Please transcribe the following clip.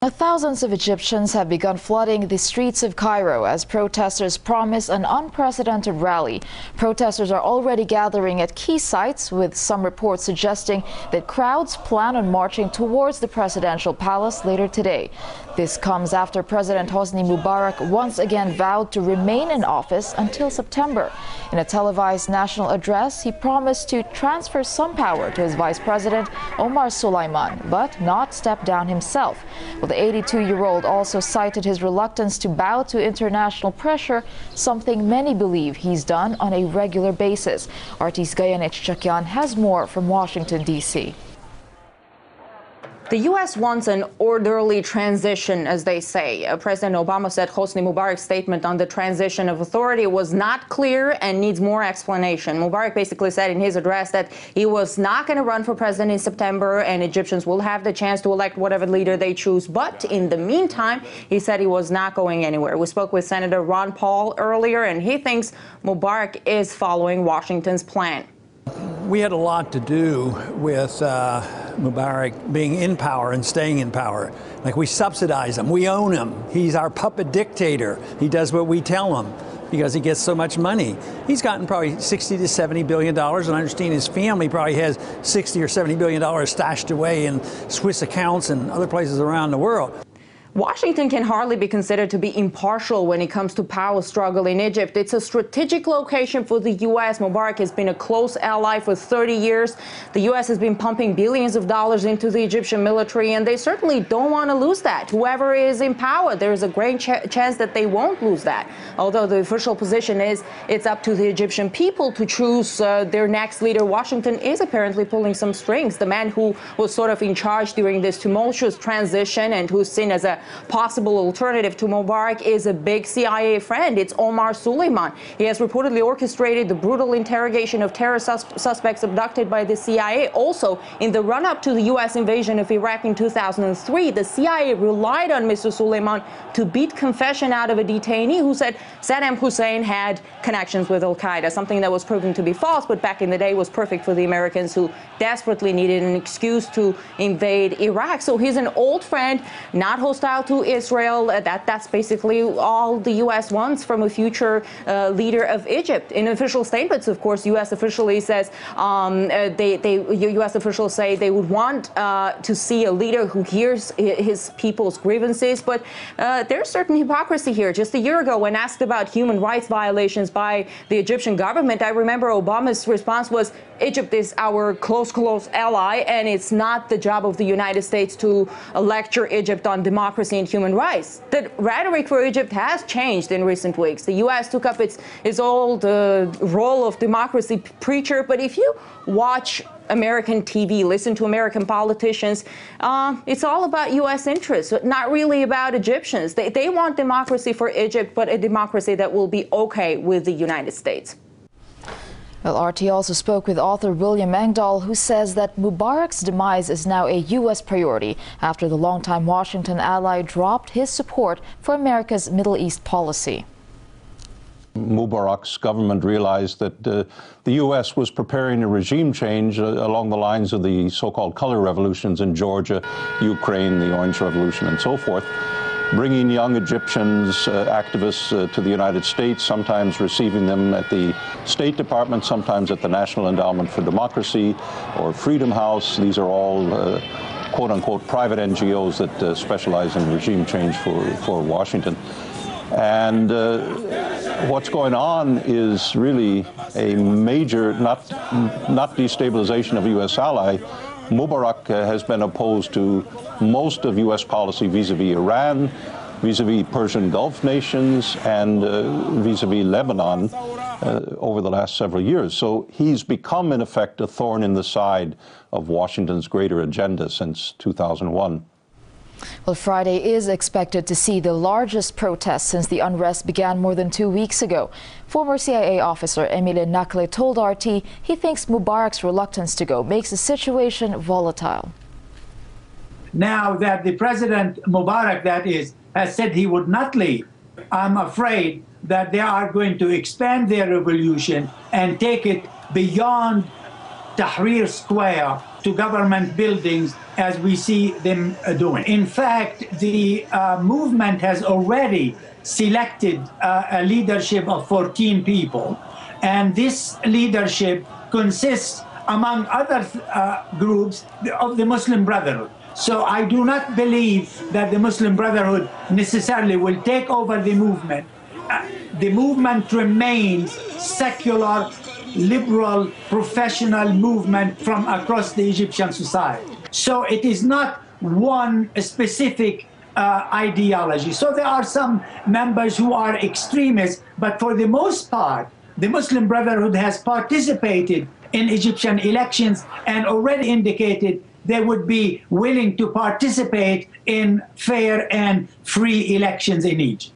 Thousands of Egyptians have begun flooding the streets of Cairo as protesters promise an unprecedented rally. Protesters are already gathering at key sites, with some reports suggesting that crowds plan on marching towards the presidential palace later today. This comes after President Hosni Mubarak once again vowed to remain in office until September. In a televised national address, he promised to transfer some power to his vice president, Omar Suleiman, but not step down himself. Well, the 82-year-old also cited his reluctance to bow to international pressure, something many believe he's done on a regular basis. RT's Gayanech Chakyan has more from Washington, D.C. The U.S. wants an orderly transition, as they say. President Obama said Hosni Mubarak's statement on the transition of authority was not clear and needs more explanation. Mubarak basically said in his address that he was not going to run for president in September and Egyptians will have the chance to elect whatever leader they choose. But in the meantime, he said he was not going anywhere. We spoke with Senator Ron Paul earlier, and he thinks Mubarak is following Washington's plan. We had a lot to do with Mubarak being in power and staying in power. Like, we subsidize him, we own him. He's our puppet dictator. He does what we tell him because he gets so much money. He's gotten probably 60 to 70 billion dollars, and I understand his family probably has 60 or 70 billion dollars stashed away in Swiss accounts and other places around the world. Washington can hardly be considered to be impartial when it comes to power struggle in Egypt. It's a strategic location for the U.S. Mubarak has been a close ally for 30 years. The U.S. has been pumping billions of dollars into the Egyptian military, and they certainly don't want to lose that. Whoever is in power, there is a great chance that they won't lose that. Although the official position is it's up to the Egyptian people to choose their next leader. Washington is apparently pulling some strings. The man who was sort of in charge during this tumultuous transition and who's seen as a possible alternative to Mubarak is a big CIA friend. It's Omar Suleiman. He has reportedly orchestrated the brutal interrogation of terror suspects abducted by the CIA. Also, in the run-up to the U.S. invasion of Iraq in 2003, the CIA relied on Mr. Suleiman to beat confession out of a detainee who said Saddam Hussein had connections with al-Qaeda, something that was proven to be false, but back in the day was perfect for the Americans who desperately needed an excuse to invade Iraq. So he's an old friend, not hostile to Israel. That's basically all the U.S. wants from a future leader of Egypt. In official statements, of course, U.S. officially says U.S. officials say they would want to see a leader who hears his people's grievances. But there's certain hypocrisy here. Just a year ago, when asked about human rights violations by the Egyptian government, I remember Obama's response was, Egypt is our close ally, and it's not the job of the United States to lecture Egypt on democracy and human rights. The rhetoric for Egypt has changed in recent weeks. The U.S. took up its old role of democracy preacher, but if you watch American TV, listen to American politicians, it's all about U.S. interests, not really about Egyptians. They want democracy for Egypt, but a democracy that will be okay with the United States. Well, RT also spoke with author William Engdahl, who says that Mubarak's demise is now a U.S. priority after the longtime Washington ally dropped his support for America's Middle East policy. Mubarak's government realized that the U.S. was preparing a regime change along the lines of the so-called color revolutions in Georgia, Ukraine, the Orange Revolution, and so forth, bringing young Egyptians, activists to the United States, sometimes receiving them at the State Department, sometimes at the National Endowment for Democracy or Freedom House. These are all quote-unquote private NGOs that specialize in regime change for Washington. And what's going on is really a major, not destabilization of a U.S. ally. Mubarak has been opposed to most of U.S. policy vis-a-vis Iran, vis-a-vis Persian Gulf nations, and vis-a-vis Lebanon over the last several years. So he's become, in effect, a thorn in the side of Washington's greater agenda since 2001. Well, Friday is expected to see the largest protest since the unrest began more than 2 weeks ago. Former CIA officer Emile Nakle told RT he thinks Mubarak's reluctance to go makes the situation volatile. Now that the President Mubarak, that is, has said he would not leave, I'm afraid that they are going to expand their revolution and take it beyond Tahrir Square to government buildings as we see them doing. In fact, the movement has already selected a leadership of 14 people, and this leadership consists, among other groups, of the Muslim Brotherhood. So I do not believe that the Muslim Brotherhood necessarily will take over the movement. The movement remains secular, liberal, professional movement from across the Egyptian society. So it is not one specific ideology. So there are some members who are extremists, but for the most part, the Muslim Brotherhood has participated in Egyptian elections and already indicated they would be willing to participate in fair and free elections in Egypt.